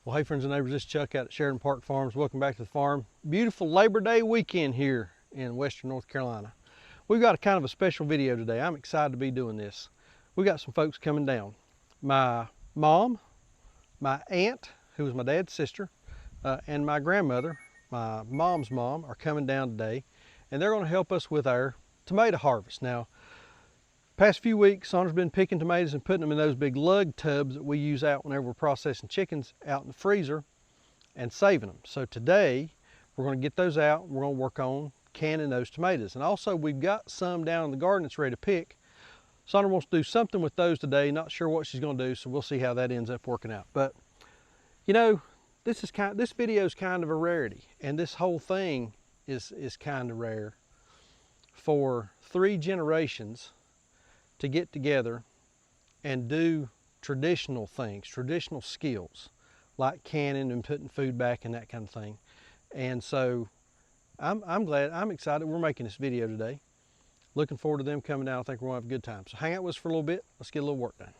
Well, hey friends and neighbors, this is Chuck out at Sheridan Park Farms. Welcome back to the farm. Beautiful Labor Day weekend here in Western North Carolina. We've got a kind of a special video today. I'm excited to be doing this. We got some folks coming down. My mom, my aunt, who was my dad's sister, and my grandmother, my mom's mom, are coming down today, and they're going to help us with our tomato harvest. Now, past few weeks, Sondra's been picking tomatoes and putting them in those big lug tubs that we use out whenever we're processing chickens out in the freezer and saving them. So today, we're going to get those out. We're going to work on canning those tomatoes. And also, we've got some down in the garden that's ready to pick. Sondra wants to do something with those today. Not sure what she's going to do, so we'll see how that ends up working out. But, you know, this video is kind of a rarity, and this whole thing is kind of rare for 3 generations to get together and do traditional things, traditional skills, like canning and putting food back and that kind of thing. And so I'm excited we're making this video today. Looking forward to them coming out. I think we're gonna have a good time. So hang out with us for a little bit. Let's get a little work done.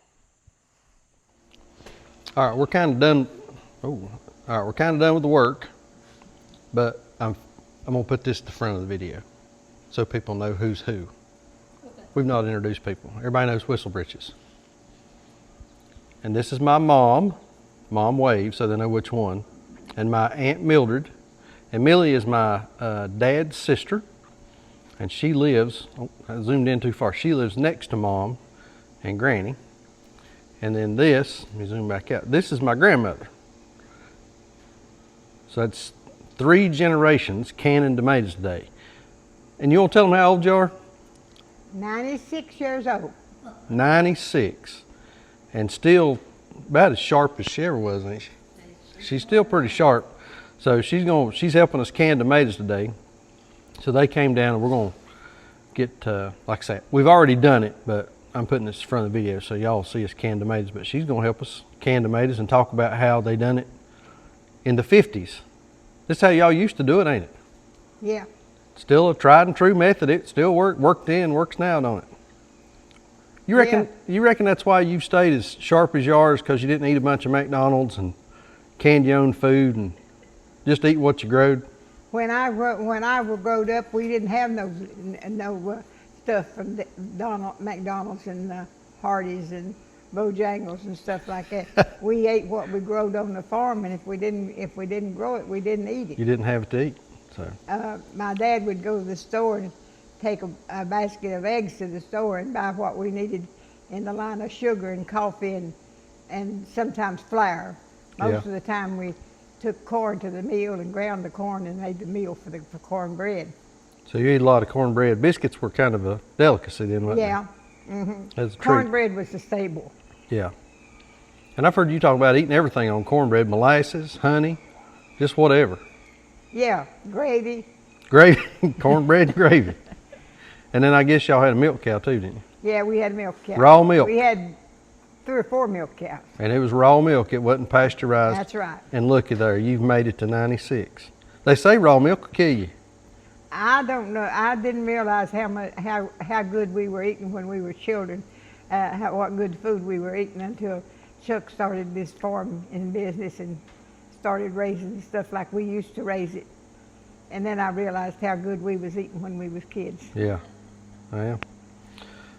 All right, we're kind of done. All right, we're kind of done with the work, but I'm gonna put this at the front of the video so people know who's who. We've not introduced people. Everybody knows Whistle Britches. And this is my mom. Mom wave so they know which one. And my Aunt Mildred. And Millie is my dad's sister. And she lives, I zoomed in too far. She lives next to Mom and Granny. And then this, let me zoom back out. This is my grandmother. So that's 3 generations canning tomatoes today. And you want to tell them how old you are? 96 years old. 96. And still about as sharp as she ever was, ain't she? She's still pretty sharp. So she's helping us can tomatoes today. So they came down and we're gonna get, like I said, we've already done it, but I'm putting this in front of the video so y'all see us can tomatoes. But she's gonna help us can tomatoes and talk about how they done it in the 50s. This is how y'all used to do it, ain't it? Yeah. Still a tried and true method. It still worked then, works now, don't it? You reckon that's why you've stayed as sharp as you are, because you didn't eat a bunch of McDonald's and canned your own food and just eat what you growed? When I growed up, we didn't have no stuff from McDonald's and Hardee's and Bojangles and stuff like that. We ate what we growed on the farm, and if we didn't grow it, we didn't eat it. You didn't have it to eat. So. My dad would go to the store and take a basket of eggs to the store and buy what we needed in the line of sugar and coffee and sometimes flour. Most of the time we took corn to the mill and ground the corn and made the meal for cornbread. So you ate a lot of cornbread. Biscuits were kind of a delicacy then, wasn't Yeah. they? Mm-hmm. Cornbread was the staple. Yeah. And I've heard you talk about eating everything on cornbread, molasses, honey, just whatever. Yeah, gravy. Gravy, cornbread and gravy. And then I guess y'all had a milk cow too, didn't you? Yeah, we had a milk cow. Raw milk. We had 3 or 4 milk cows. And it was raw milk. It wasn't pasteurized. That's right. And looky there, you've made it to 96. They say raw milk will kill you. I don't know. I didn't realize how good we were eating when we were children, what good food we were eating until Chuck started this farm in business and started raising stuff like we used to raise it. And then I realized how good we was eating when we was kids. Yeah, I am.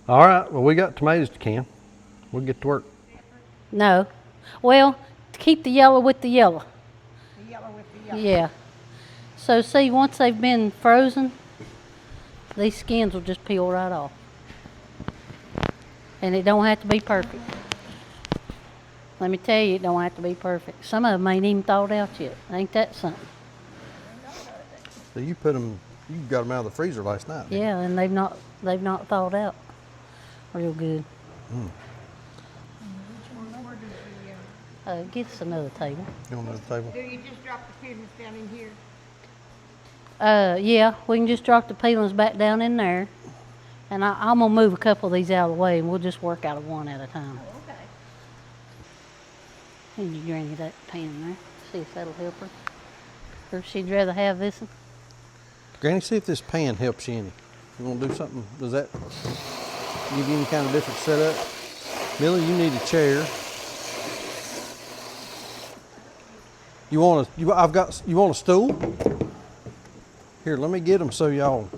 All right, well, we got tomatoes to can. We'll get to work. No. Well, keep the yellow with the yellow. The yellow with the yellow. Yeah. So see, once they've been frozen, these skins will just peel right off. And it don't have to be perfect. Let me tell you, it don't have to be perfect. Some of them ain't even thawed out yet. Ain't that something? So you got them out of the freezer last night. Yeah, and they've not thawed out real good. Get us another table. You want another table? Do you just drop the peelings down in here? Yeah, we can just drop the peelings back down in there. And I'm gonna move a couple of these out of the way and we'll just work out of one at a time. Oh, okay. And you Granny that pan there. See if that'll help her. Or if she'd rather have this one. Granny, see if this pan helps you any. You want to do something? Does that give you any kind of different setup? Millie, you need a chair. You want a stool? Here, let me get them so y'all.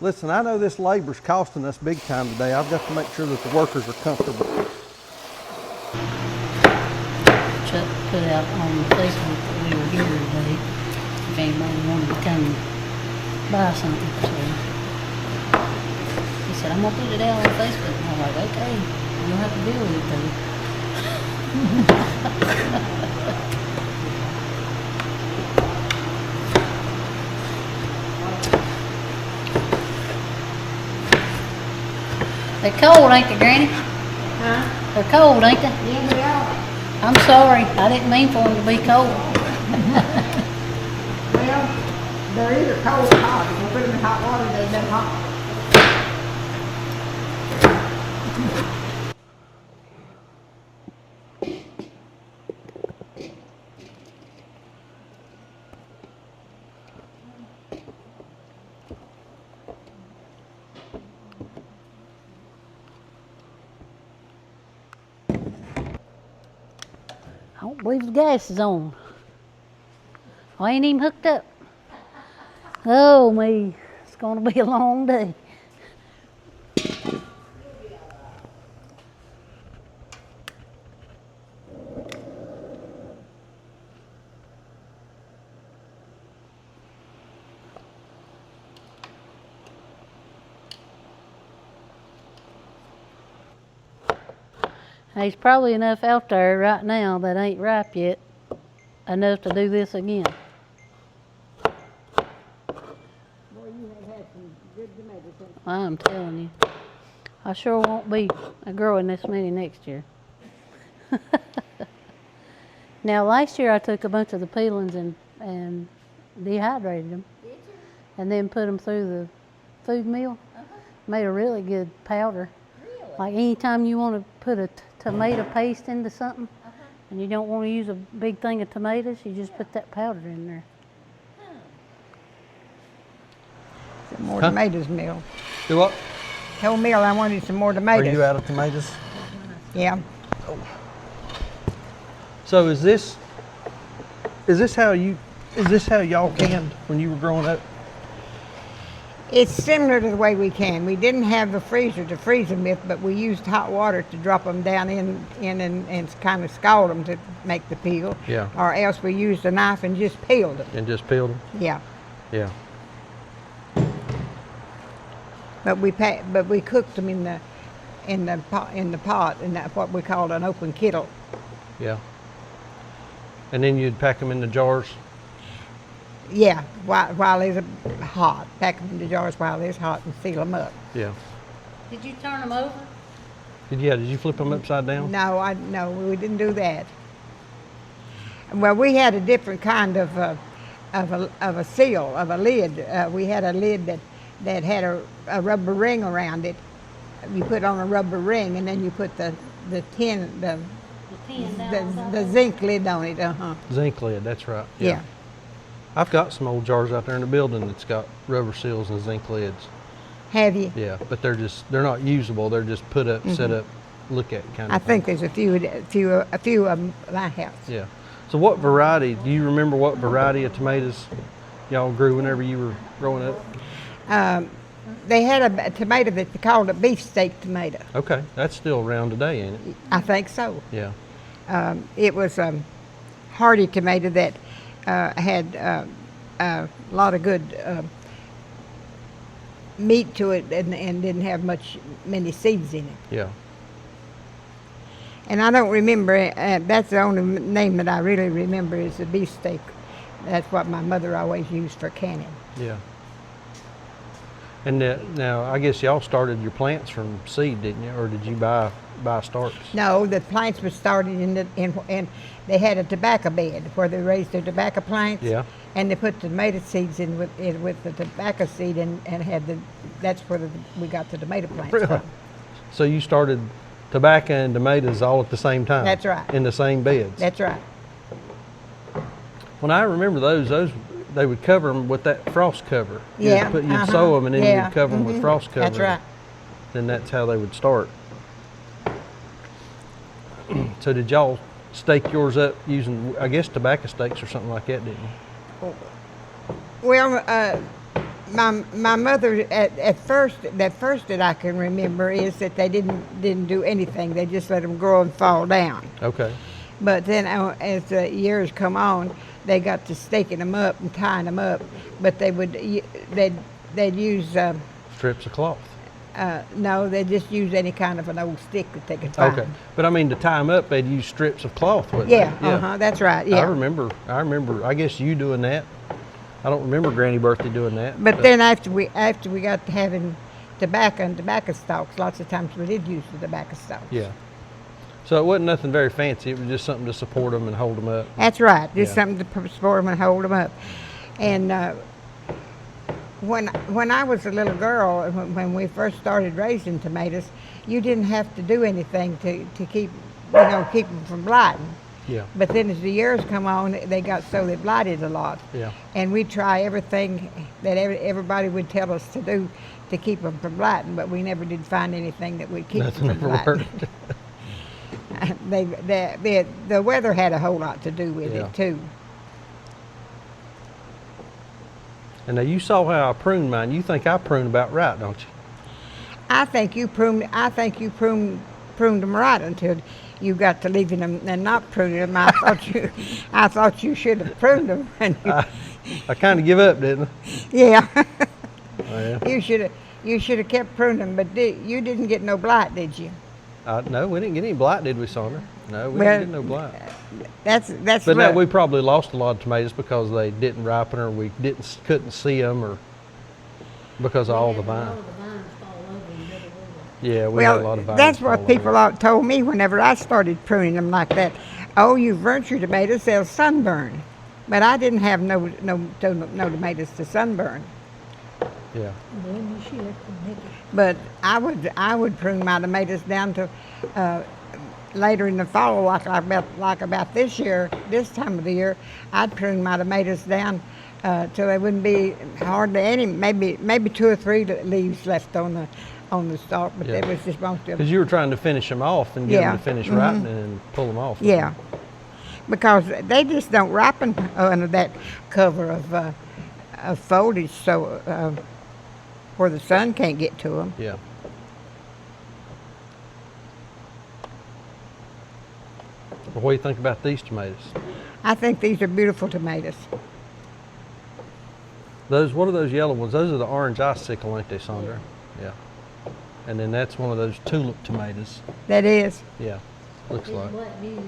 Listen, I know this labor's costing us big time today. I've got to make sure that the workers are comfortable. Chuck put out on Facebook that we were here today, if anybody wanted to come buy something. So he said, I'm gonna put it out on Facebook. And I'm like, okay, you don't have to deal with it though. They're cold, ain't they, Granny? Huh? They're cold, ain't they? Yeah, they are. I'm sorry, I didn't mean for them to be cold. Well, they're either cold or hot. If you put them in hot water, they've been hot. I don't believe the gas is on. I ain't even hooked up. Oh me, it's gonna be a long day. There's probably enough out there right now that ain't ripe yet, enough to do this again. Boy, you have had some good tomatoes. I'm telling you, I sure won't be growing this many next year. Now, last year I took a bunch of the peelings and dehydrated them, and then put them through the food mill. Made a really good powder. Like anytime you want to put a tomato paste into something, and you don't want to use a big thing of tomatoes, you just put that powder in there. Some more tomatoes, Mill. Do what? Tell Mill I wanted some more tomatoes. Are you out of tomatoes? Yeah. So is this how y'all canned when you were growing up? It's similar to the way we can. We didn't have a freezer to freeze them with, but we used hot water to drop them down in and kind of scald them to make the peel. Yeah. Or else we used a knife and just peeled them. And just peeled them? Yeah. Yeah. But we cooked them in the pot, and that's what we called an open kettle. Yeah. And then you'd pack them in the jars? Yeah, while it's hot. Pack them in the jars while it's hot and seal them up. Yeah. Did you turn them over? Did you flip them upside down? No, we didn't do that. Well, we had a different kind of a seal, of a lid. We had a lid that had a rubber ring around it. You put on a rubber ring, and then you put the zinc lid on it. Zinc lid, that's right. Yeah. I've got some old jars out there in the building that's got rubber seals and zinc lids. Have you? Yeah, but they're not usable. They're just put up, set up, look at kind of I thing. think there's a few of my house. Yeah. So what variety, do you remember what variety of tomatoes y'all grew whenever you were growing up? They had a tomato that they called a beefsteak tomato. Okay, that's still around today, ain't it? I think so. Yeah. It was a hardy tomato that had a lot of good meat to it and didn't have many seeds in it. Yeah. And I don't remember, that's the only name that I really remember is the beefsteak. That's what my mother always used for canning. Yeah. And now, I guess y'all started your plants from seed, didn't you? Or did you buy starts? No, the plants were started in they had a tobacco bed where they raised their tobacco plants. Yeah. And they put tomato seeds in with the tobacco seed and that's where we got the tomato plants Really? from. So you started tobacco and tomatoes all at the same time? That's right. In the same beds? That's right. When I remember those they would cover them with that frost cover. Yeah, You'd sow them and then yeah, you'd cover them with frost cover. That's right. Then that's how they would start. So did y'all stake yours up using, I guess, tobacco stakes or something like that, didn't you? Well, my mother at first that I can remember is that they didn't do anything. They just let them grow and fall down. Okay. But then as the years come on, they got to staking them up and tying them up. But they'd use Strips of cloth. no, they just use any kind of an old stick that they could find. Okay. But I mean, to tie them up, they'd use strips of cloth, wouldn't Yeah, they? that's right. Yeah. I remember, I guess you doing that. I don't remember Granny Birthday doing that. But then after we got to having tobacco and tobacco stalks, lots of times we did use the tobacco stalks. Yeah. So it wasn't nothing very fancy. It was just something to support them and hold them up. That's right. Just Yeah. something to support them and hold them up. And when I was a little girl, when we first started raising tomatoes, you didn't have to do anything to keep keep them from blighting. Yeah. But then as the years come on, they got so they blighted a lot. Yeah. And we try everything that everybody would tell us to do to keep them from blighting, but we never did find anything that would keep Nothing them from ever blighting. worked. The weather had a whole lot to do with Yeah. it too. And now you saw how I pruned mine. You think I prune about right, don't you? I think you pruned them right until you got to leaving them and not pruning them. I thought you should have pruned them. And I kind of give up, didn't yeah. I? Oh, yeah. You should have kept pruning them, but you didn't get no blight, did you? No, we didn't get any blight, did we, Sandra? No, we Well, didn't get no blight. That's But now look, we probably lost a lot of tomatoes because they didn't ripen, or we couldn't see them, or because of all the vines. Yeah, we had a lot of vines. that's fall what over. people all told me whenever I started pruning them like that. Oh, you've burnt your tomatoes; they'll sunburn. But I didn't have no tomatoes to sunburn. Yeah. But I would prune my tomatoes down to later in the fall, like about this time of the year, I'd prune my tomatoes down till there wouldn't be hardly any, maybe 2 or 3 leaves left on the stalk, but Yeah. there was just most of them. Because you were trying to finish them off and get Yeah. them to finish ripening and pull them off. Yeah, because they just don't ripen under that cover of foliage, so where the sun can't get to them. Yeah. Well, what do you think about these tomatoes? I think these are beautiful tomatoes. What are those yellow ones? Those are the orange icicle, ain't they, Sandra? Yeah. And then that's one of those tulip tomatoes. That is. Yeah, looks like. Black beauties,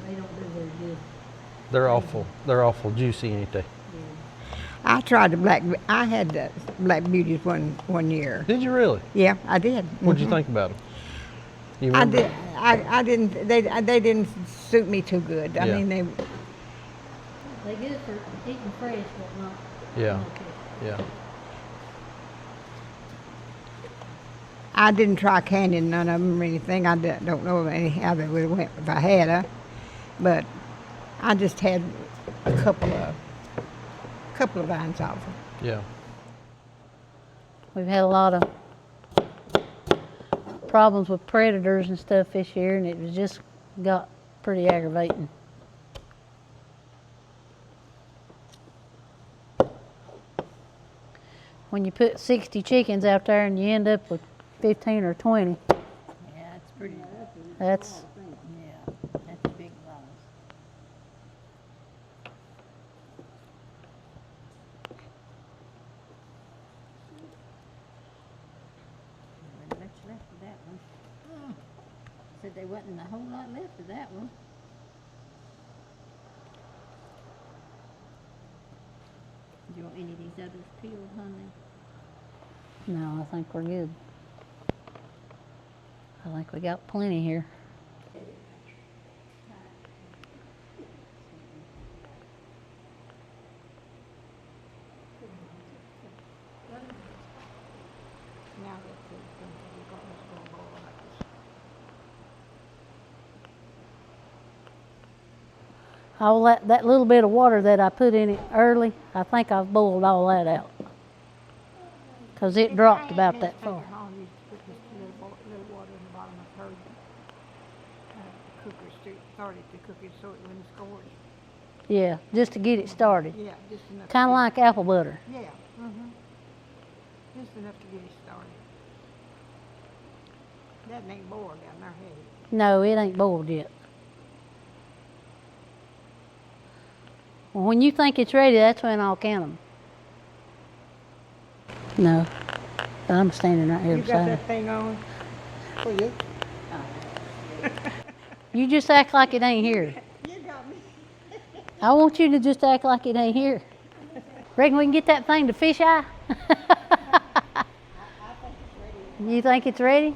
they don't do very good. They're awful juicy, ain't they? I tried I had the black beauties one year. Did you really? Yeah, I did. What'd you think about them? You I remember? did. I didn't. They didn't suit me too good. I Yeah. mean, They good for eating fresh, but not. Yeah, not cooked. yeah. I didn't try canning none of them or anything. I don't know how they would have went if I had but I just had a couple of vines off them. Yeah. We've had a lot of problems with predators and stuff this year, and it was just got pretty aggravating. When you put 60 chickens out there and you end up with 15 or 20, Yeah, it's pretty. that's, Yeah, that's a big loss. There wasn't much left of that one. Said there wasn't a whole lot left of that one. Do you want any of these others peeled, honey? no, I think we're good. I think we got plenty here. All that little bit of water that I put in it early, I think I've boiled all that out. Because it dropped about that far. Mom used to put just a little water in the bottom of her cooker started to cook it so it wouldn't scorch. Yeah, just to get it started. Yeah, just enough. Kind of like apple butter. Yeah. Just enough to get it started. That ain't boiled down there, has it? No, it ain't boiled yet. Well, when you think it's ready, that's when I'll count them. No, I'm standing right here You got beside that her. thing on? Oh, yeah. You just act like it ain't here. You got me. I want you to just act like it ain't here. Reckon we can get that thing to fish eye? You think it's ready?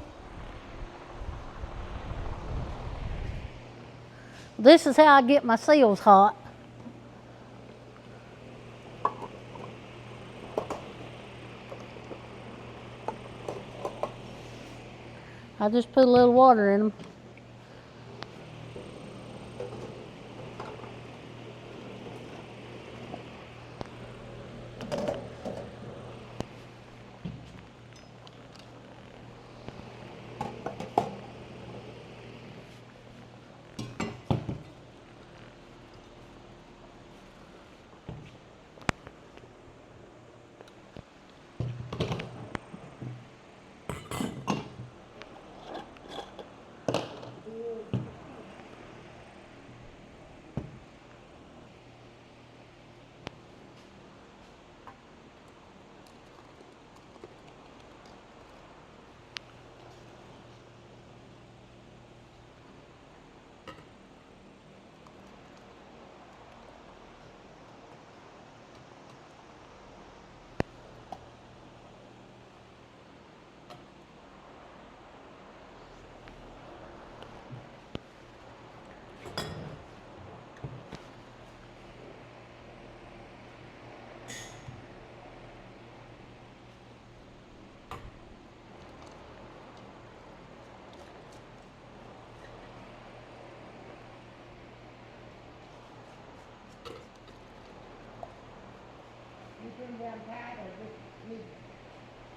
This is how I get my seals hot. I just put a little water in them.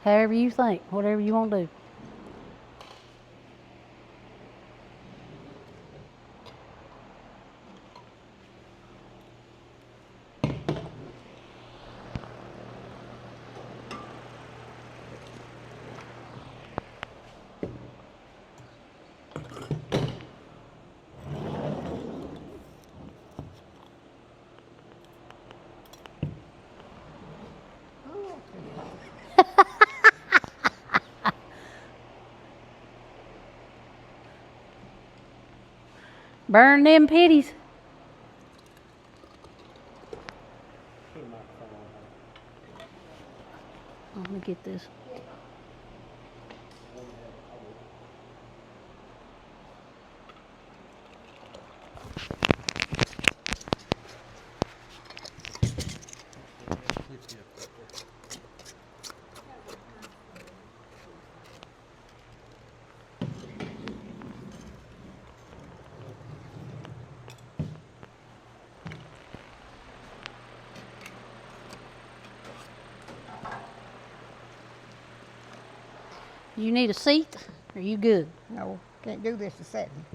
However you think, whatever you want to do. Burn them pitties. Let me get this. You need a seat? Are you good? No, can't do this a second.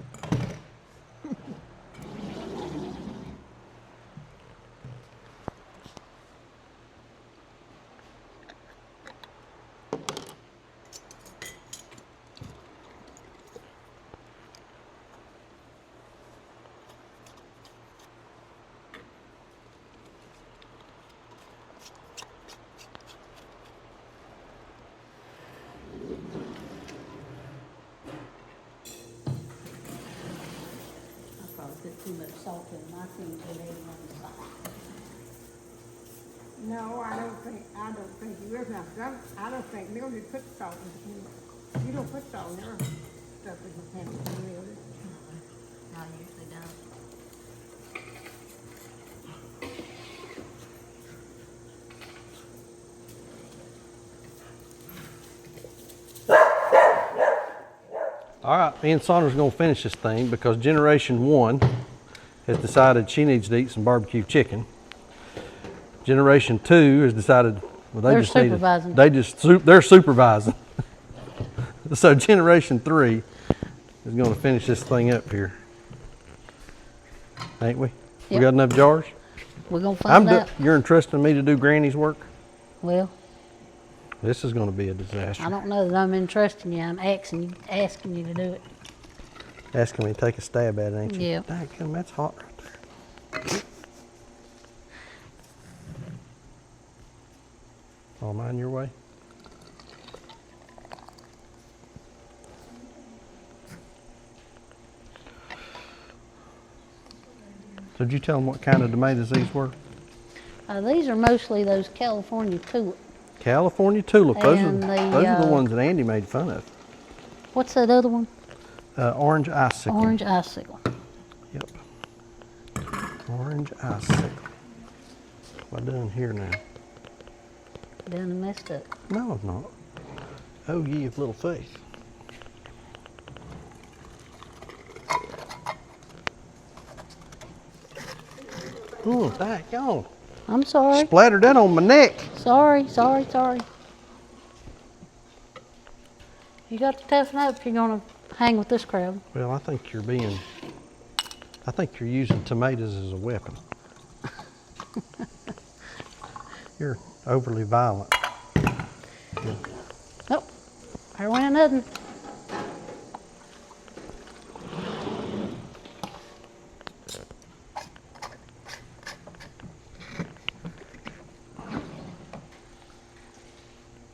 I probably put too much salt in my things and everything on the side. No, I don't think you ever have. I don't think Mildred puts salt in it. You don't put salt in her stuff in the pantry, Mildred. I usually don't. All right, me and Saunders are gonna finish this thing because generation one has decided she needs to eat some barbecue chicken. Generation 2 has decided, well, they They're just need supervising. they're supervising. So Generation 3 is going to finish this thing up here, ain't we? We Yep. got enough jars? We're gonna find out. You're entrusting me to do Granny's work? Well, This is going to be a disaster. I don't know that I'm entrusting you. I'm asking you to do it. Asking me to take a stab at it, ain't you? Yep. Dadgum, that's hot right there. All mine your way? So did you tell them what kind of tomatoes these were? These are mostly those California tulip. California tulip. Those are And the ones that Andy made fun of. What's that other one? Orange icicle. Orange icicle. Yep. Orange icicle. What am I doing here now? Done and messed up. No, it's not. Oh, ye of little faith. Ooh, daggone. I'm sorry. Splattered that on my neck. Sorry. You got to toughen up if you're gonna hang with this crowd. Well, I think you're using tomatoes as a weapon. You're overly violent. Nope. There went another.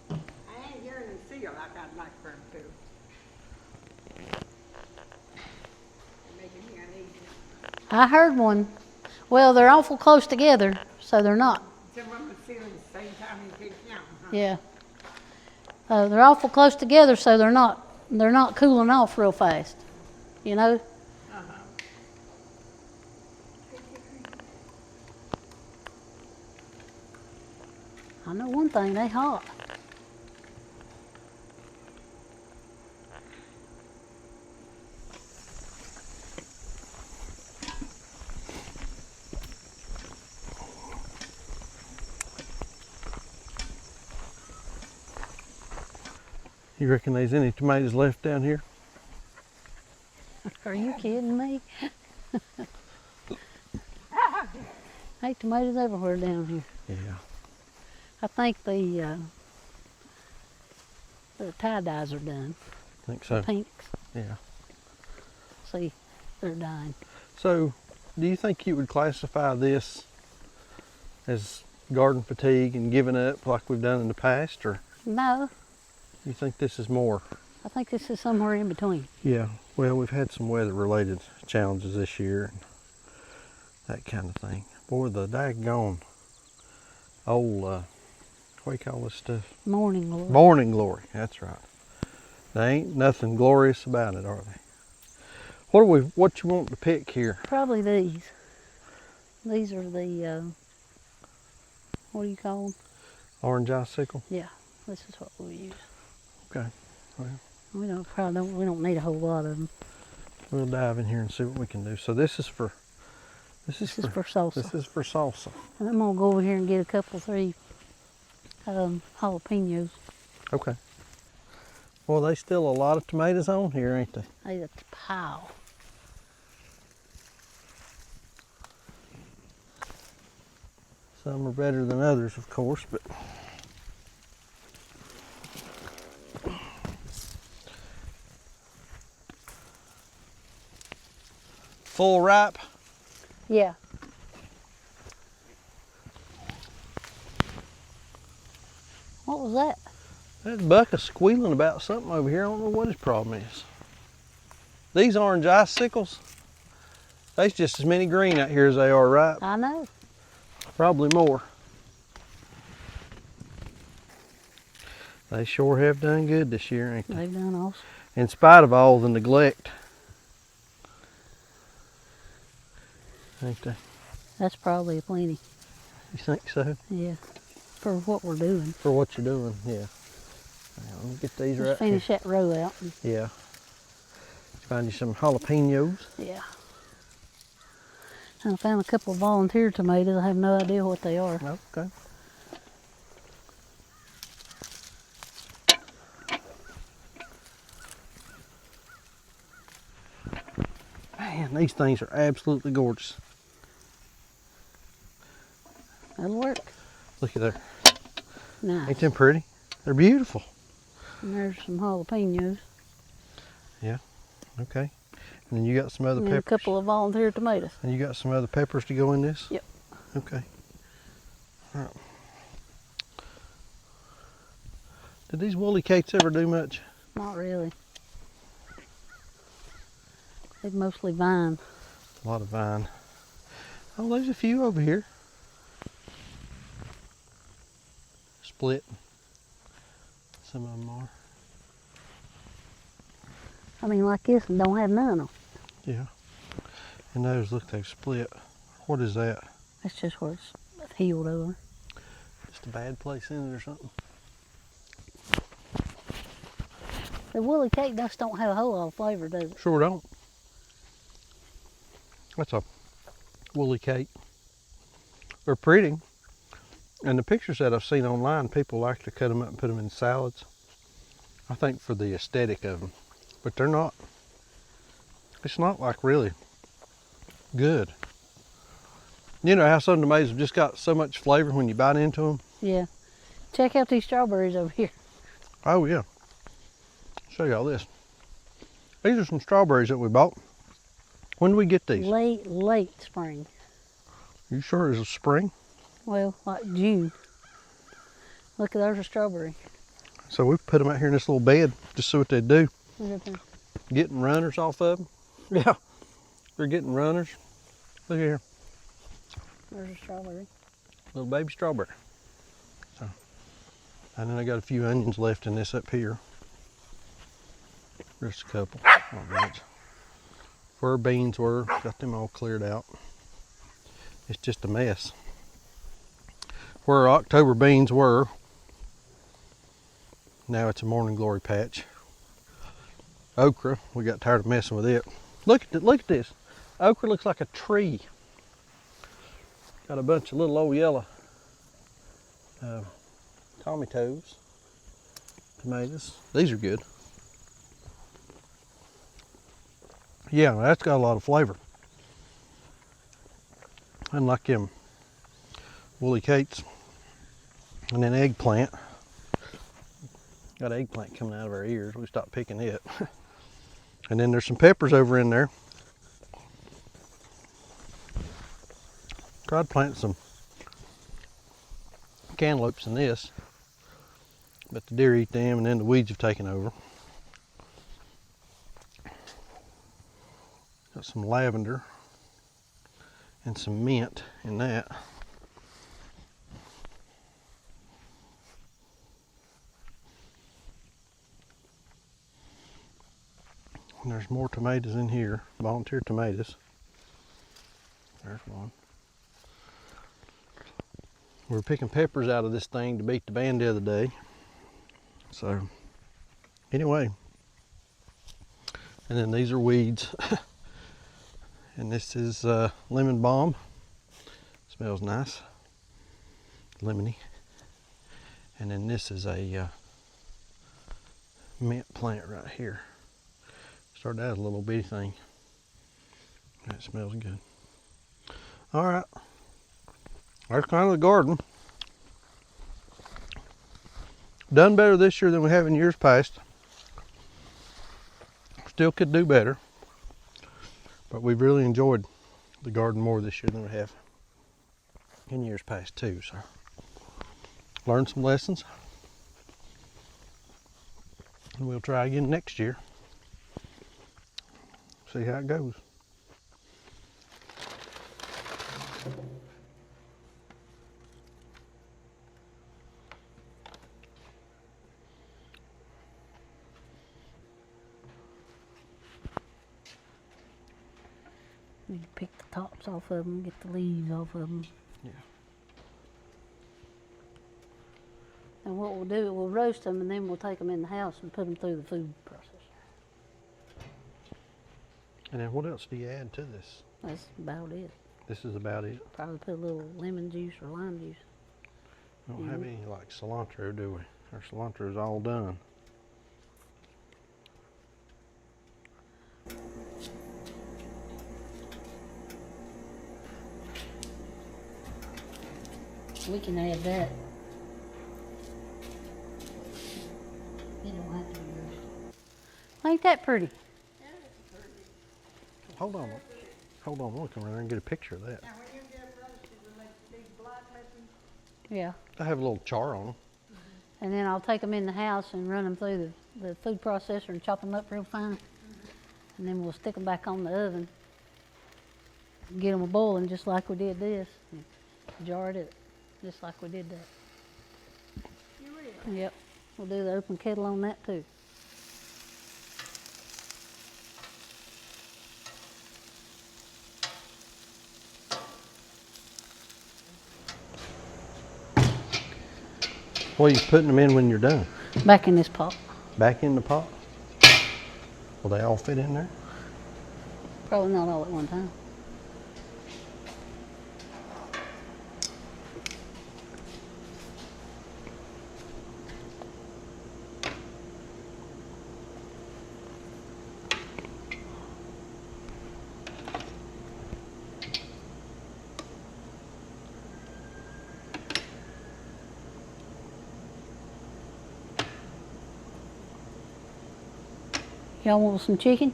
I ain't hearing them feel like I'd like for them to. They're making me uneasy. I heard one. Well, they're awful close together, so they're not. Some of them are feeling the same time you keep counting, huh? Yeah. They're awful close together, so they're not cooling off real fast. You know? Uh-huh. I know one thing, they hot. You reckon there's any tomatoes left down here? Are you kidding me? Hey, tomatoes everywhere down here. Yeah. I think the tie-dyes are done. Think so. Pinks. Yeah. See, they're dying. So, do you think you would classify this as garden fatigue and giving up like we've done in the past, or No, you think this is more? I think this is somewhere in between. Yeah. Well, we've had some weather-related challenges this year and that kind of thing. Boy, the daggone old, what do you call this stuff? Morning glory. Morning glory. That's right. There ain't nothing glorious about it, are they? What you want to pick here? Probably these. These are the, what do you call them? Orange icicle? Yeah, this is what we use. Okay. Well, We don't need a whole lot of them. we'll dive in here and see what we can do. So this is for This is for salsa. This is for salsa. And I'm gonna go over here and get a couple, 3 jalapenos. Okay. Well, there's still a lot of tomatoes on here, ain't they? Hey, that's a pile. Some are better than others, of course, but full ripe. Yeah. What was that? That buck is squealing about something over here. I don't know what his problem is. These orange icicles, there's just as many green out here as they are ripe. I know. Probably more. They sure have done good this year, ain't they? They've done awesome. In spite of all the neglect. Ain't they? That's probably a plenty. You think so? Yeah. For what we're doing. For what you're doing, yeah. Now, let me get these right Just finish that row out. here. Yeah. Find you some jalapenos. Yeah. I found a couple of volunteer tomatoes. I have no idea what they are. Okay. Man, these things are absolutely gorgeous. That'll work. Look at there. Nice. Ain't them pretty? They're beautiful. And there's some jalapenos. Yeah. Okay. And then you got some other And peppers. a couple of volunteer tomatoes. And you got some other peppers to go in this? Yep. Okay. All right. Did these woolly cates ever do much? Not really. They mostly vine. A lot of vine. Oh, there's a few over here. Split. Some of them are. I mean, like this and don't have none of them. Yeah. And those, look, they've split. What is that? That's just where it's healed over. Just a bad place in it or something? The woolly cake just don't have a whole lot of flavor, does it? Sure don't. That's a woolly cake. They're pretty. And the pictures that I've seen online, people like to cut them up and put them in salads. I think for the aesthetic of them. But they're not. It's not like really good. You know how some tomatoes have just got so much flavor when you bite into them? Yeah. Check out these strawberries over here. Oh yeah. Show y'all this. These are some strawberries that we bought. When did we get these? Late spring. You sure it's a spring? Well, like June. Look, there's a strawberry. So we put them out here in this little bed just to see what they do. Look up there. Getting runners off of them. Yeah, they're getting runners. Look here, There's a strawberry. little baby strawberry. So, and then I got a few onions left in this up here. Just a couple, not much. Where beans were, got them all cleared out. It's just a mess. Where October beans were, now it's a morning glory patch. Okra, we got tired of messing with it. Look at this. Okra looks like a tree. Got a bunch of little old yellow tomatoes, tomatoes. These are good. Yeah, that's got a lot of flavor. Unlike them woolly cates. And then eggplant. Got eggplant coming out of our ears. We stopped picking it. And then there's some peppers over in there. Tried planting some cantaloupes in this, but the deer eat them and then the weeds have taken over. Got some lavender and some mint in that. And there's more tomatoes in here, volunteer tomatoes. There's one. We were picking peppers out of this thing to beat the band the other day. So, anyway. And then these are weeds. And this is lemon balm. Smells nice. Lemony. And then this is a mint plant right here. Started out as a little bitty thing. That smells good. All right. That's kind of the garden. Done better this year than we have in years past. Still could do better. But we've really enjoyed the garden more this year than we have in years past too. So learned some lessons. And we'll try again next year. See how it goes. Need to pick the tops off of them, get the leaves off of them. Yeah. And what we'll do, we'll roast them and then we'll take them in the house and put them through the food process. And then what else do you add to this? That's about it. This is about it. Probably put a little lemon juice or lime juice. We don't have any like cilantro, do we? Our cilantro's all done. We can add that. You don't have to. Ain't that pretty? Hold on. Hold on. We'll come around there and get a picture of that. Now, when you get roasted, will make big black lessons. Yeah. I have a little char on them. And then I'll take them in the house and run them through the food processor and chop them up real fine. And then we'll stick them back on the oven. Get them a boiling just like we did this. And jar it up just like we did that. You will. Yep. We'll do the open kettle on that too. What are you putting them in when you're done? Back in this pot. Back in the pot? Will they all fit in there? Probably not all at one time. Y'all want some chicken?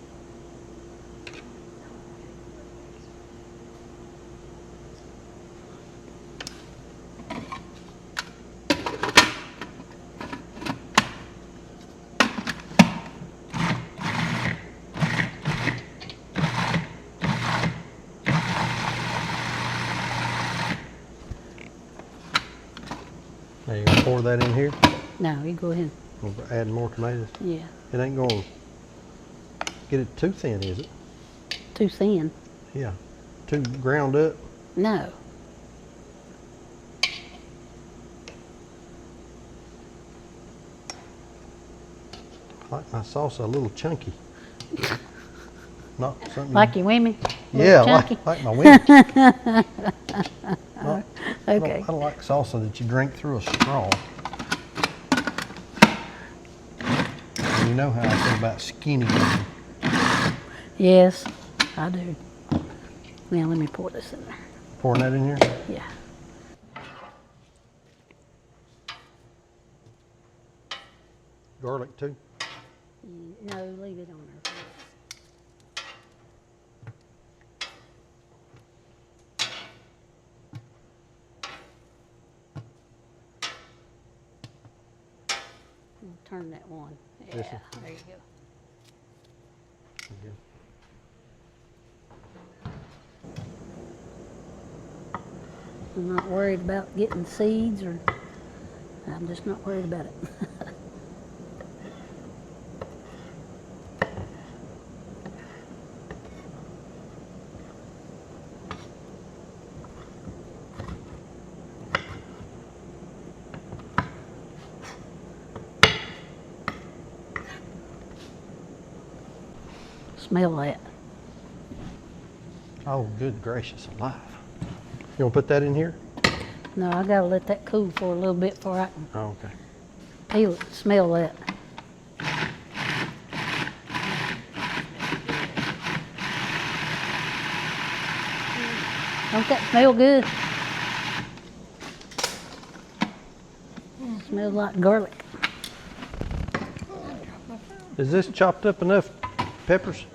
Now you gonna pour that in here? No, you go ahead. We'll add more tomatoes. Yeah. It ain't gonna get it too thin, is it? Too thin? Yeah. Too ground up? No. I like my salsa a little chunky. Not something. Like your women? Yeah, chunky? like my women. Okay. I don't like salsa that you drink through a straw. And you know how I feel about skinny women. Yes, I do. Now let me pour this in there. Pouring that in here? Yeah. Garlic too? No, leave it on there. Turn that one. Yeah, This one? there you go. Okay. I'm not worried about getting seeds or, I'm just not worried about it. Smell that. Oh, good gracious alive. You want to put that in here? No, I gotta let that cool for a little bit before I can Oh, okay. peel it, smell that. Don't that smell good? Smells like garlic. Is this chopped up enough peppers?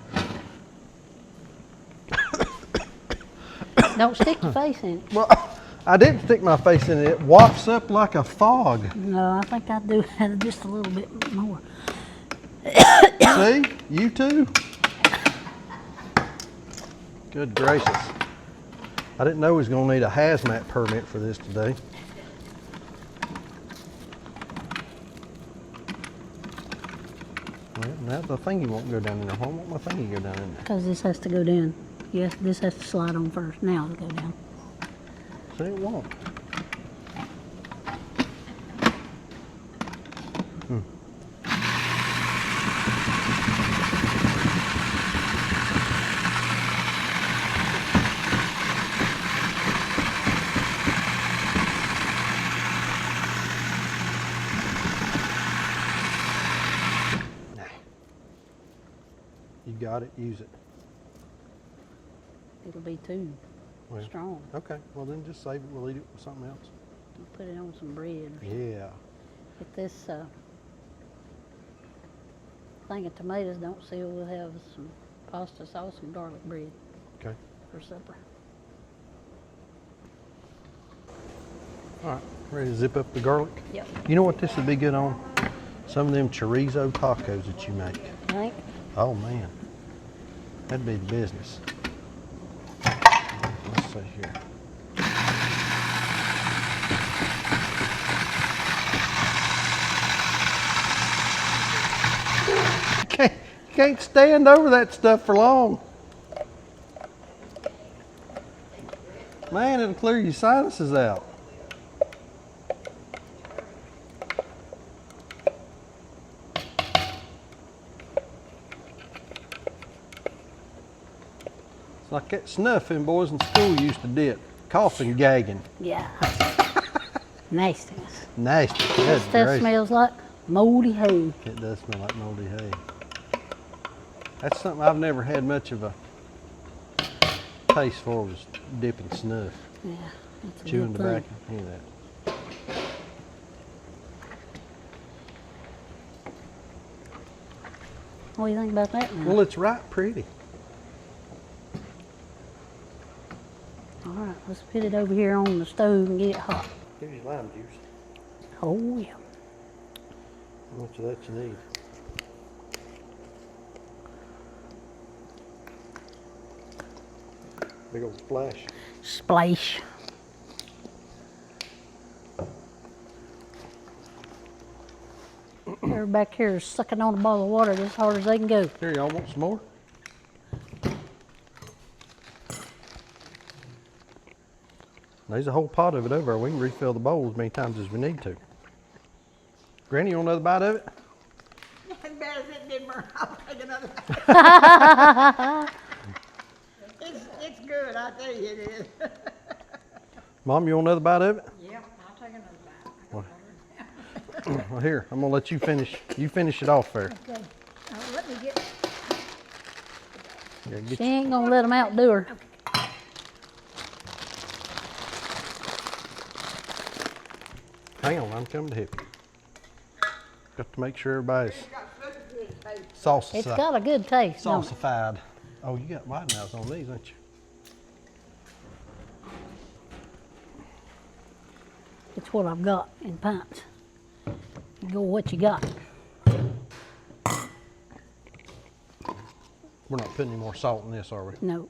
Don't stick your face in it. Well, I didn't stick my face in it. It wafts up like a fog. No, I think I do have just a little bit more. See? You too? Good gracious. I didn't know we was going to need a hazmat permit for this today. Well, now the thingy won't go down in there. Why won't my thingy go down in there? Because this has to go down. Yes, this has to slide on first. Now it'll go down. See, it won't. You got it, use it. It'll be too Well, strong. Okay, well then just save it. We'll eat it with something else. Put it on some bread or something. Yeah. If this thing of tomatoes don't seal, we'll have some pasta sauce and garlic bread Okay. for supper. All right, ready to zip up the garlic? Yep. You know what this would be good on? Some of them chorizo tacos that you make. Right? Oh man, that'd be the business. Let's see here. Can't stand over that stuff for long. Man, it'll clear your sinuses out. It's like that snuff them boys in school used to dip. Coughing, gagging. Yeah. Nastiness. Nasty. That That's stuff great. smells like moldy hay. It does smell like moldy hay. That's something I've never had much of a taste for, was dipping snuff. Yeah. That's a Chewing good tobacco. thing. Hear that. What do you think about that now? Well, it's right pretty. All right, let's put it over here on the stove and get it hot. Here's your lime juice. Oh, yeah. How much of that you need? Big old splash. Splash. They're back here sucking on a bottle of water as hard as they can go. Here, y'all want some more? There's a whole pot of it over there. We can refill the bowl as many times as we need to. Granny, you want another bite of it? As bad as it did, Myrna, I'll take another bite. It's good, I tell you it is. Mom, you want another bite of it? Yeah, I'll take another bite. Well, here, I'm gonna let you finish. You finish it off there. Okay, let me get. Here, get She ain't gonna let them outdo her. Hang on, I'm coming to help you. Got to make sure everybody's salsa. It's got a good taste, don't it? Salsified. Oh, you got white mouse on these, don't you? It's what I've got in pints. You go what you got. We're not putting any more salt in this, are we? No.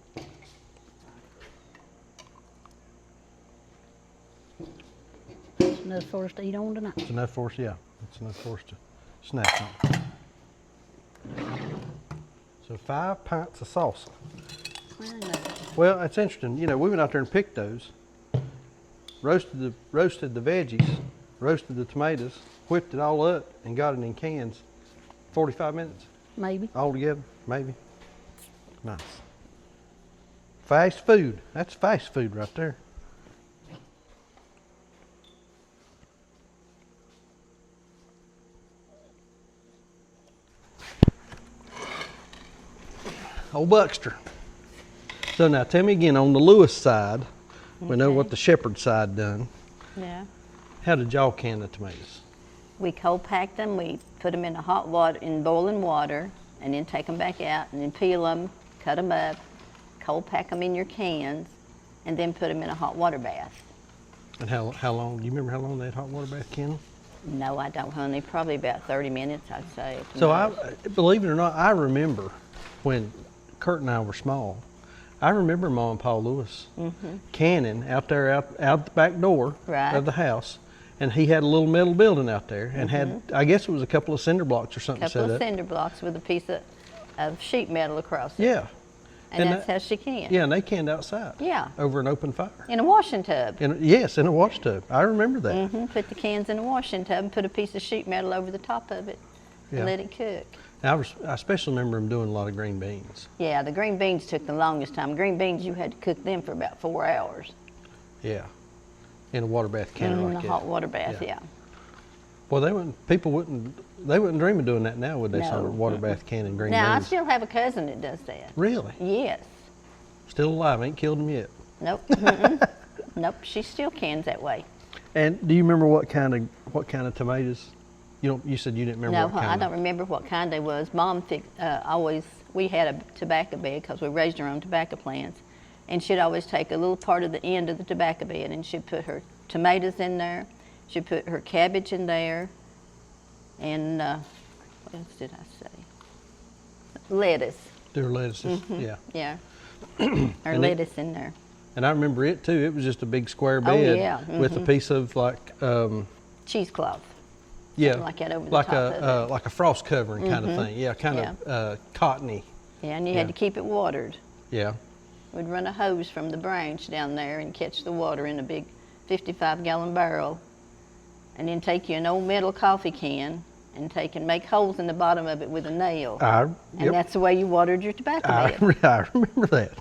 That's enough for us to eat on tonight. It's enough for us, yeah. It's enough for us to snack on. So 5 pints of salsa. I know. Well, that's interesting. You know, we went out there and picked those, roasted the veggies, roasted the tomatoes, whipped it all up, and got it in cans. 45 minutes Maybe. altogether, maybe. Nice. Fast food. That's fast food right there. Old Buckster. So now tell me again, on the Lewis side, we know what the Shepherd side done. Yeah. How did y'all can the tomatoes? We cold packed them, we put them in the hot water, in boiling water, and then take them back out and then peel them, cut them up, cold pack them in your cans, and then put them in a hot water bath. And how long, do you remember how long that hot water bath can? No, I don't, honey. Probably about 30 minutes, I'd say. at the So most. believe it or not, I remember when Kurt and I were small, I remember Mom and Pa Lewis canning out there out the back door Right. of the house, and he had a little metal building out there and had, I guess it was a couple of cinder blocks or something couple set of up. cinder blocks with a piece of sheet metal across it. Yeah, And and that's how she can. yeah, and they canned outside. Yeah. Over an open fire. In a washing tub. Yes, in a wash tub. I remember that. Put the cans in a washing tub and put a piece of sheet metal over the top of it Yeah. and let it cook. I especially remember them doing a lot of green beans. Yeah, the green beans took the longest time. Green beans, you had to cook them for about 4 hours Yeah, in a water bath canner in like the that. hot water bath, Yeah. yeah. Well, they wouldn't dream of doing that now, would they? No. Some water bath can and green Now, I beans. still have a cousin that does that. Really? Yes. Still alive, ain't killed him yet. Nope. Mm-mm. Nope, she still cans that way. And do you remember what kind of tomatoes? You said you didn't remember No, what kind I don't remember what kind they was. Mom we had a tobacco bed because we raised our own tobacco plants. And she'd always take a little part of the end of the tobacco bed and she'd put her tomatoes in there. She'd put her cabbage in there. And what else did I say? Lettuce. Their lettuces, yeah. Yeah. Or And lettuce in there. And I remember it too. It was just a big square bed yeah. with a piece of Cheesecloth. yeah, Something like that over the like top of it. like a frost covering kind of thing. Yeah, kind of cottony. Yeah, and you Yeah. had to keep it watered. Yeah. We'd run a hose from the branch down there and catch the water in a big 55-gallon barrel, and then take you an old metal coffee can and make holes in the bottom of it with a nail. And that's the way you watered your tobacco bed. I remember that.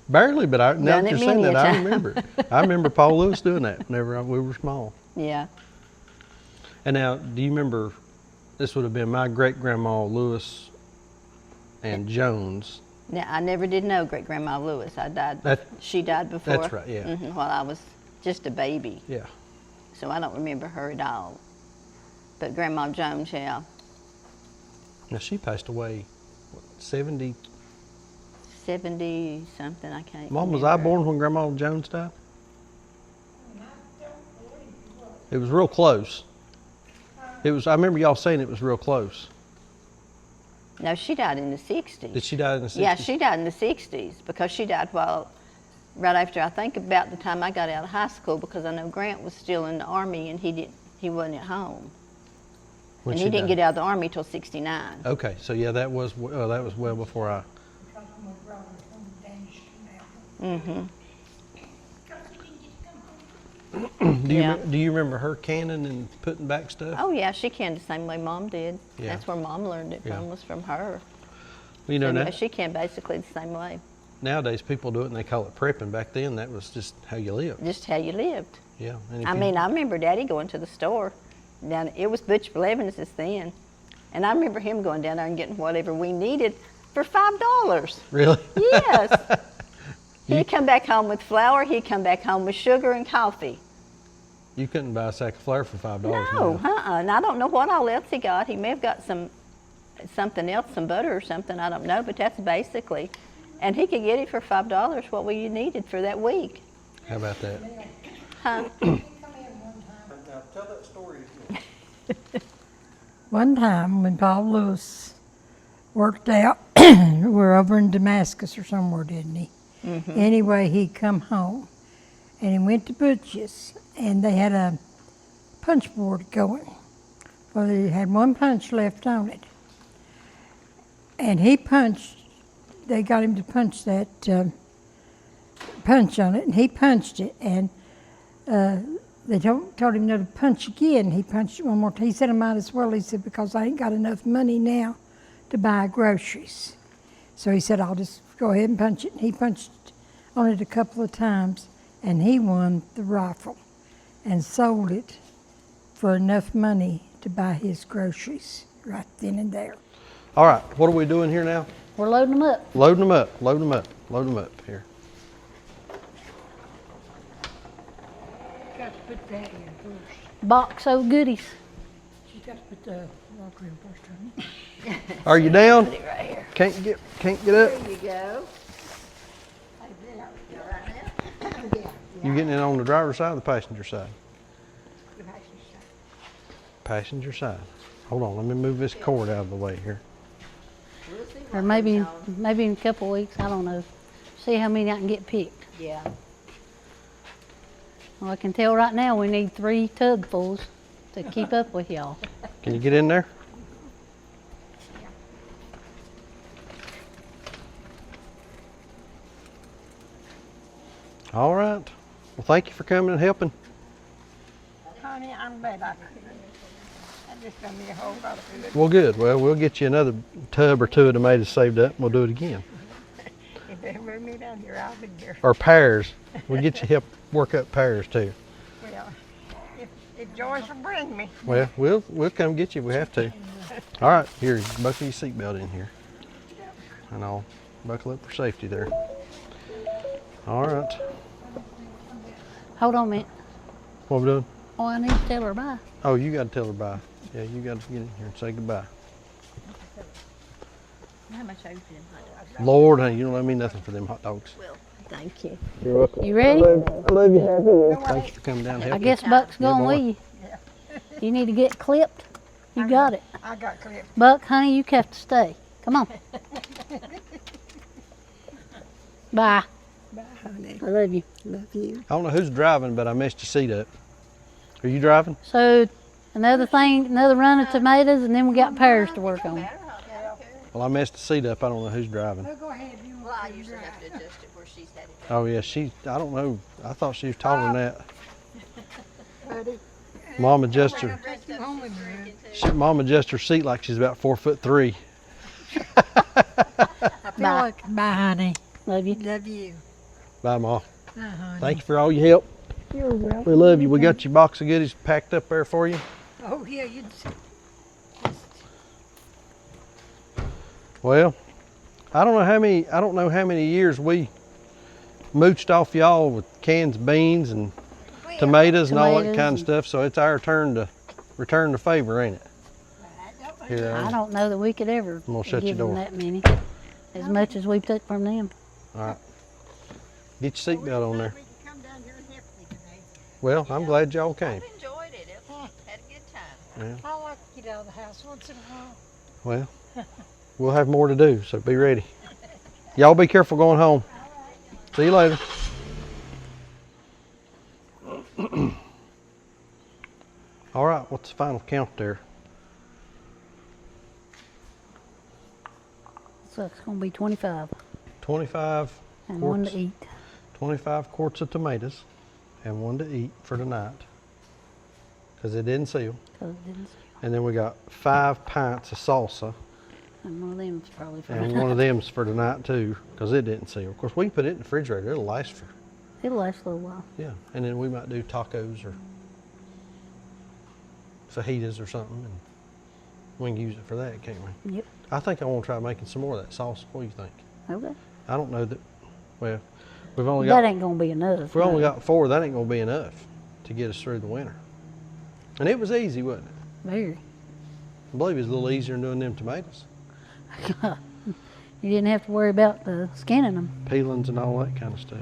Barely, but now Done that it you're saying many that, a I time. remember it. I remember Paul Lewis doing that whenever we were small. Yeah. And now, do you remember, this would have been my great-grandma Lewis and Jones. Now, I never did know Great-Grandma Lewis. She died before. That's right, yeah. While I was just a baby. Yeah. So I don't remember her at all. But Grandma Jones, yeah. Now, she passed away, 70? 70-something, I can't Mom, was remember. I born when Grandma Jones died? It was real close. I remember y'all saying it was real close. No, she died in the 60s. Did she die in the 60s? Yeah, she died in the 60s because she died right after, I think about the time I got out of high school, because I know Grant was still in the Army and he wasn't at home. When And she he didn't died. get out of the Army till 69. Okay, so yeah, that was well before I. Mm-hmm. Do you remember her canning and putting back stuff? Oh yeah, she canned the same way Mom did. Yeah. That's where Mom learned it Yeah. from, was from her. Well, you know, So, now, she canned basically the same way. nowadays people do it and they call it prepping. Back then, that was just how you lived. Just how you lived. Yeah. And if I you- mean, I remember Daddy going to the store. It was Butch Blevins' then. And I remember him going down there and getting whatever we needed for $5. Really? Yes. He'd come back home with flour. He'd come back home with sugar and coffee. You couldn't buy a sack of flour for $5. No, now. And I don't know what all else he got. He may have got something else, some butter or something. I don't know, but that's basically. And he could get it for $5 what we needed for that week. How about that? Huh? Now tell that story again. One time when Paul Lewis worked out, we're over in Damascus or somewhere, didn't he? Mm-hmm. Anyway, he come home and he went to Butch's and they had a punch board going. Well, they had one punch left on it. And he punched, they got him to punch that punch on it, and he punched it. And they told him no to punch again. He punched it one more time. He said, I might as well, he said, because I ain't got enough money now to buy groceries. So he said, I'll just go ahead and punch it. And he punched on it a couple of times, and he won the raffle and sold it for enough money to buy his groceries right then and there. All right, what are we doing here now? We're loading them up. Loading them up, loading them up, loading them up here. Got to put that in first. Box of goodies. She's got to put the rocker in first, honey. Are you down? Put it right here. Can't get up? There you go. You getting it on the driver's side or the passenger side? Passenger side. Hold on, let me move this cord out of the way here. Or maybe in a couple of weeks, I don't know. See how many I can get picked. Yeah. Well, I can tell right now we need 3 tubfuls to keep up with y'all. Can you get in there? All right. Well, thank you for coming and helping. Honey, I'm glad I could. That just done me a whole lot of good. Well, good. Well, we'll get you another tub or 2 of tomatoes saved up, and we'll do it again. If they bring me down here, I'll be here. Or pears. We'll get you help work up pears too. Well, if Joyce will bring me. Well, we'll come get you if we have to. All right, here, buckle your seatbelt in here. And I'll buckle up for safety there. All right. Hold on a minute. What we doing? Oh, I need to tell her bye. Oh, you got to tell her bye. Yeah, you got to get in here and say goodbye. How much are you for them hot dogs? Lord, honey, you don't owe me nothing for them hot dogs. Well, thank you. You're welcome. You ready? I love you. Thanks for coming down and I helping. guess Buck's Yeah, going boy. with you. You need to get clipped. You got it. I got clipped. Buck, honey, you have to stay. Come on. Bye. Bye, honey. I love you. Love you. I don't know who's driving, but I messed your seat up. Are you driving? So another run of tomatoes, and then we got pears to work on. Well, I messed the seat up. I don't know who's driving. Go ahead. You Well, I usually have to adjust it where she's had it. Oh, yeah, I don't know. I thought she was taller than that. Buddy. Mom adjusts her. Mom adjusts her seat like she's about 4'3". Bye. Bye, honey. Love you. Love you. Bye, Mom. Bye, honey. Thank you for all your help. You're welcome. We love you. We got your box of goodies packed up there for you. Oh, yeah, you Well, I don't know how many years we mooched off y'all with cans of beans and tomatoes and all that Tomatoes kind of and- stuff. So it's our turn to return the favor, ain't it? Here, I don't know that we could ever I'm gonna shut your give them door. that many, as much as we took from them. All right. Get your seatbelt on there. We can come down here and help me today. Well, I'm glad y'all came. Enjoyed it. Had a good time. Yeah. I like to get out of the house once in a while. Well, we'll have more to do, so be ready. Y'all be careful going home. See you later. All right, what's the final count there? So it's gonna be 25 25 and one quarts, to eat. 25 quarts of tomatoes and one to eat for tonight because it didn't seal. 'Cause it didn't seal. And then we got 5 pints of salsa And one of them's probably for and one of them's for tonight too because it didn't seal. Of course, we can put it in the refrigerator. It'll last for, It'll last a little while. yeah. And then we might do tacos or fajitas or something and we can use it for that, can't we? Yep. I think I want to try making some more of that salsa. What do you think? Okay. I don't know that, well, we've only That got, ain't gonna be enough. if we only no. got 4, that ain't gonna be enough to get us through the winter. And it was easy, wasn't it? Very. I believe it was a little easier than doing them tomatoes. You didn't have to worry about the skinning them. Peelings and all that kind of stuff.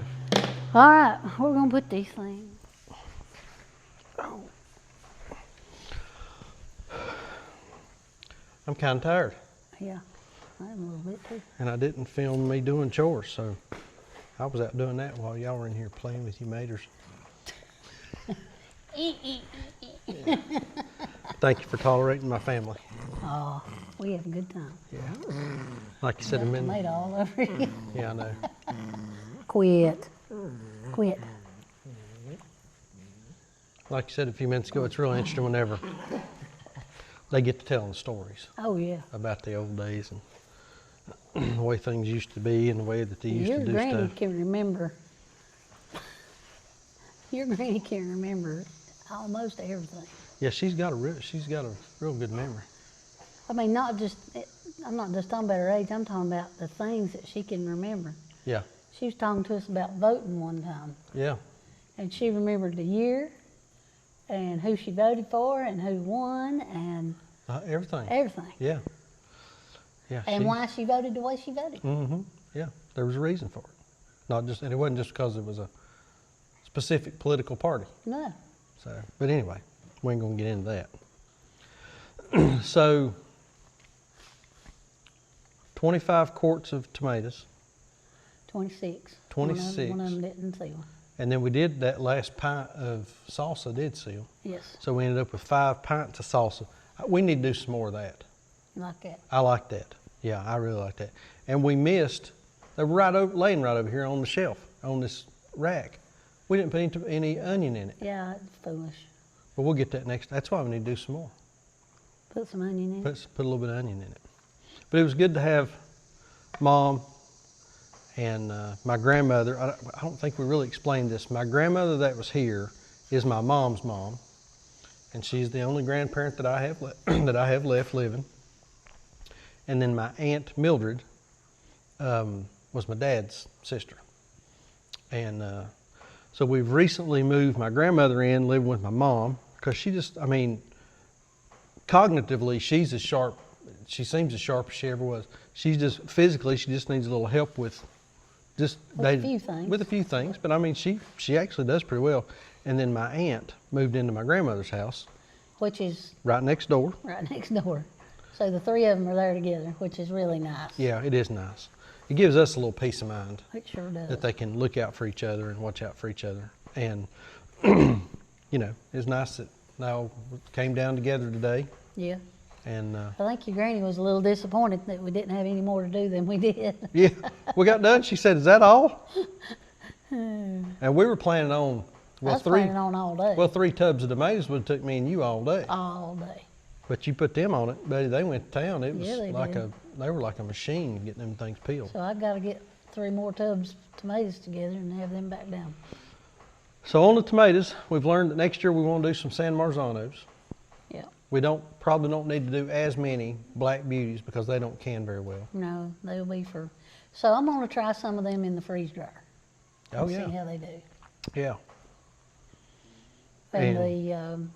All right, we're gonna put these things. I'm kind of tired. Yeah, I am a little bit too. And I didn't film me doing chores, so I was out doing that while y'all were in here playing with your maters. Thank you for tolerating my family. Oh, we have a good time. Yeah. Like you said a minute. Tomato all over you. Yeah, I know. Quit. Quit. Like you said a few minutes ago, it's real interesting whenever they get to telling stories Oh yeah. about the old days and the way things used to be and the way that they used Your to do granny stuff. can remember. Your granny can remember almost everything. Yeah, she's got a real good memory. I mean, I'm not just talking about her age. I'm talking about the things that she can remember. Yeah, She was talking to us about voting one time, yeah, and she remembered the year, and who she voted for, and who won, and everything. everything, Yeah, yeah. and why she voted the way she voted. Mm-hmm. Yeah, there was a reason for it. Not just, and it wasn't just because it was a specific political party. No. So, but anyway, we ain't gonna get into that. So, 25 quarts of tomatoes, 26. 26. One of them didn't seal. and then we did that last pint of salsa did seal. Yes, So we ended up with 5 pints of salsa. We need to do some more of that. like that. I like that. Yeah, I really like that. And we missed, they were laying right over here on the shelf, on this rack. We didn't put any onion in it. Yeah, it's foolish. But we'll get that next. That's why we need to do some more. Put some onion in. Put a little bit of onion in it. But it was good to have Mom and my grandmother. I don't think we really explained this. My grandmother that was here is my mom's mom. and she's the only grandparent that I have that I have left living. And then my aunt Mildred was my dad's sister, and so we've recently moved my grandmother in, living with my mom, because she just, I mean, cognitively she's as sharp. She seems as sharp as she ever was. She's just physically, she just needs a little help with just A few things. with a few things. But I mean, she actually does pretty well. And then my aunt moved into my grandmother's house, Which is right next door. right next door. So the three of them are there together, which is really nice. Yeah, it is nice. It gives us a little peace of mind It sure does. that they can look out for each other and watch out for each other. And you know, it's nice that they all came down together today. Yeah. And I think your granny was a little disappointed that we didn't have any more to do than we did. yeah, we got done. She said, "Is that all?" And we were planning on I was planning on all day. Well, 3 tubs of tomatoes would have took me and you all day. All day. But you put them on it, buddy. They went to town. It was Yeah, they like did. they were like a machine getting them things peeled. So I got to get 3 more tubs of tomatoes together and have them back down. So on the tomatoes, we've learned that next year we want to do some San Marzanos. Yeah. We probably don't need to do as many Black Beauties because they don't can very well. No, they'll be for. So I'm going to try some of them in the freeze dryer. Oh and yeah, See how they do. yeah. And And-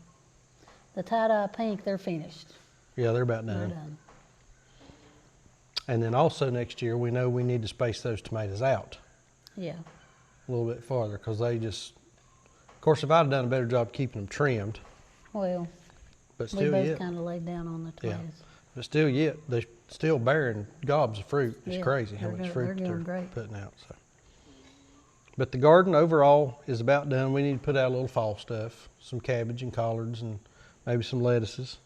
the tie-dye pink, they're finished. Yeah, they're about They're done. done. And then also next year, we know we need to space those tomatoes out Yeah. a little bit farther because they just, of course, if I'd have done a better job keeping them trimmed, Well, but we still both yet, kind of laid down on the Yeah. tomatoes. but still yet, they're still bearing gobs of fruit. It's Yeah, crazy how they're much do- fruit they're they're doing great. putting out. So. But the garden overall is about done. We need to put out a little fall stuff, some cabbage and collards and maybe some lettuces.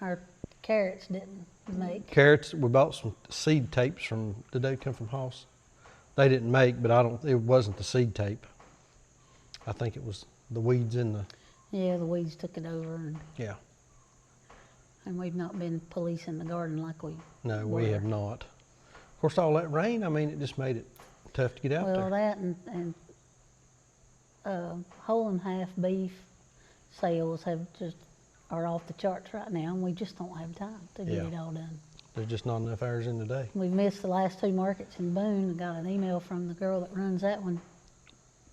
Our carrots didn't make. Carrots, we bought some seed tapes from, did they come from Hoss? They didn't make, but it wasn't the seed tape. I think it was the weeds in the, Yeah, the weeds took it over, yeah. and we've not been policing the garden like we No, were. we have not. Of course, all that rain, I mean, it just made it tough to get out Well, there. that and whole and half beef sales are off the charts right now, and we just don't have time to get Yeah. it all done. There's just not enough hours in the day. We've missed the last 2 markets in Boone. I got an email from the girl that runs that one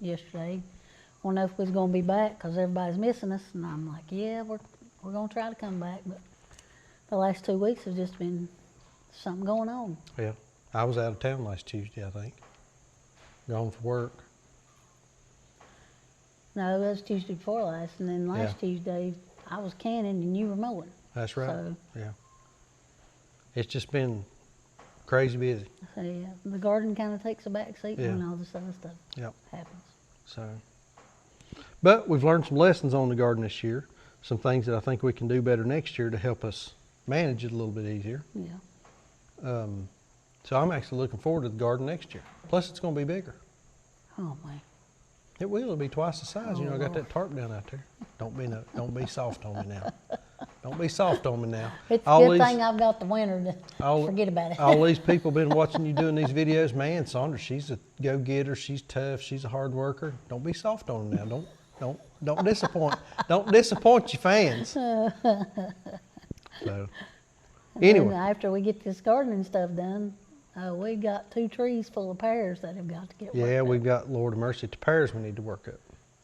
yesterday. Want to know if we was going to be back because everybody's missing us, and I'm like, yeah, we're going to try to come back, but the last 2 weeks have just been something going on. Yeah. I was out of town last Tuesday, I think. Gone for work. No, that was Tuesday before last, and then last Tuesday I was canning and you were mowing. That's right. So, Yeah. It's just been crazy busy. so yeah, the garden kind of takes a back seat Yeah. when all this other stuff Yep. happens. So, but we've learned some lessons on the garden this year. Some things that I think we can do better next year to help us manage it a little bit easier. Yeah. So I'm actually looking forward to the garden next year. Plus, it's going to be bigger. Oh man. It will. It'll be twice the size. You know, I got Oh. that tarp down out there. Don't be soft on me now. Don't be soft on me now. It's a All good these- thing I've got the winter to all- forget about it. All these people been watching you doing these videos. Man, Sandra, she's a go-getter. She's tough. She's a hard worker. Don't be soft on her now. Don't disappoint. Don't disappoint your fans. So, And anyway, then after we get this gardening stuff done, we got 2 trees full of pears that have got to get worked yeah, up. we've got Lord of Mercy to pears we need to work up.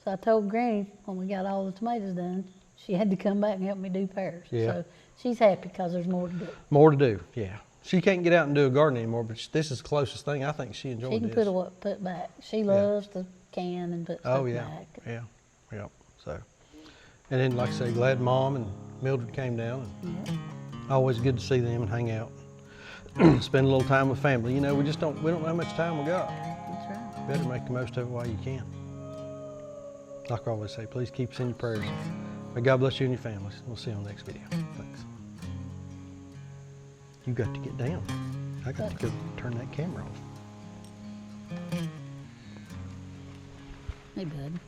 So I told Granny when we got all the tomatoes done, she had to come back and help me do pears. Yeah. So she's happy because there's more to do. More to do. Yeah, she can't get out and do a garden anymore, but this is the closest thing I think she enjoyed. She can this. put back. She loves to can and put stuff Oh yeah, back. yeah. So, and then like I say, glad Mom and Mildred came down. And Yeah. always good to see them and hang out, spend a little time with family. You know, we don't know how much time we got. That's right. Better make the most of it while you can. Like I always say, please keep us in your prayers. May God bless you and your families. We'll see you on the next video. Thanks. You got to get down. I got to go turn that camera off. Hey, bud.